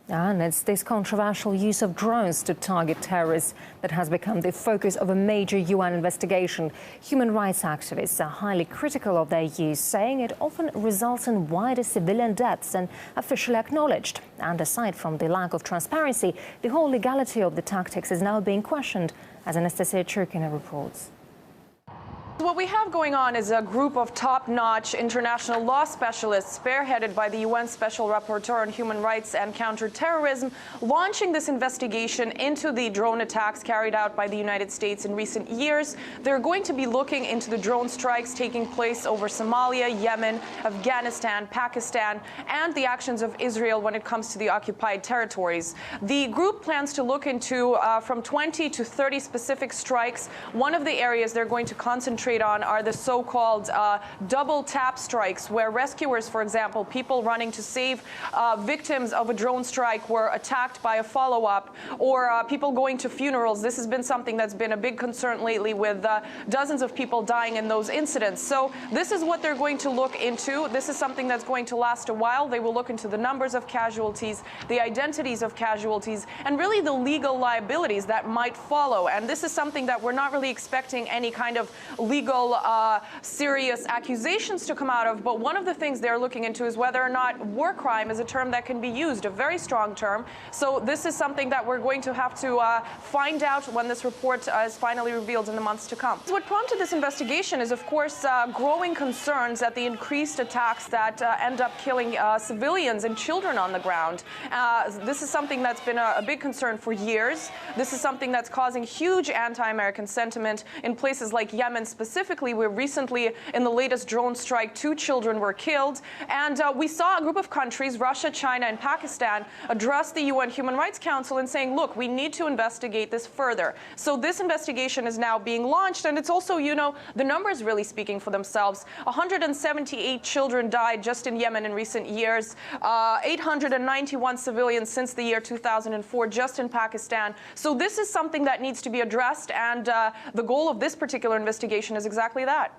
And it's this controversial use of drones to target terrorists that has become the focus of a major UN investigation. Human rights activists are highly critical of their use, saying it often results in wider civilian deaths than officially acknowledged. And aside from the lack of transparency, the whole legality of the tactics is now being questioned, as Anastasia Churkina reports. What we have going on is a group of top-notch international law specialists spearheaded by the UN Special Rapporteur on Human Rights and Counterterrorism, launching this investigation into the drone attacks carried out by the United States in recent years. They're going to be looking into the drone strikes taking place over Somalia, Yemen, Afghanistan, Pakistan, and the actions of Israel when it comes to the occupied territories. The group plans to look into from 20 to 30 specific strikes. One of the areas they're going to concentrate on are the so-called double tap strikes, where rescuers, for example, people running to save victims of a drone strike were attacked by a follow-up, or people going to funerals. This has been something that's been a big concern lately, with dozens of people dying in those incidents. So this is what they're going to look into. This is something that's going to last a while. They will look into the numbers of casualties, the identities of casualties, and really the legal liabilities that might follow. And this is something that we're not really expecting any kind of legal serious accusations to come out of, but one of the things they're looking into is whether or not war crime is a term that can be used, a very strong term. So this is something that we're going to have to find out when this report is finally revealed in the months to come. What prompted this investigation is, of course, growing concerns at the increased attacks that end up killing civilians and children on the ground. This is something that's been a big concern for years. This is something that's causing huge anti-American sentiment in places like Yemen specifically, where recently in the latest drone strike, 2 children were killed. And we saw a group of countries, Russia, China, and Pakistan, address the UN Human Rights Council and saying, look, we need to investigate this further. So this investigation is now being launched. And it's also, you know, the numbers really speaking for themselves. 178 children died just in Yemen in recent years, 891 civilians since the year 2004 just in Pakistan. So this is something that needs to be addressed. And the goal of this particular investigation is exactly that.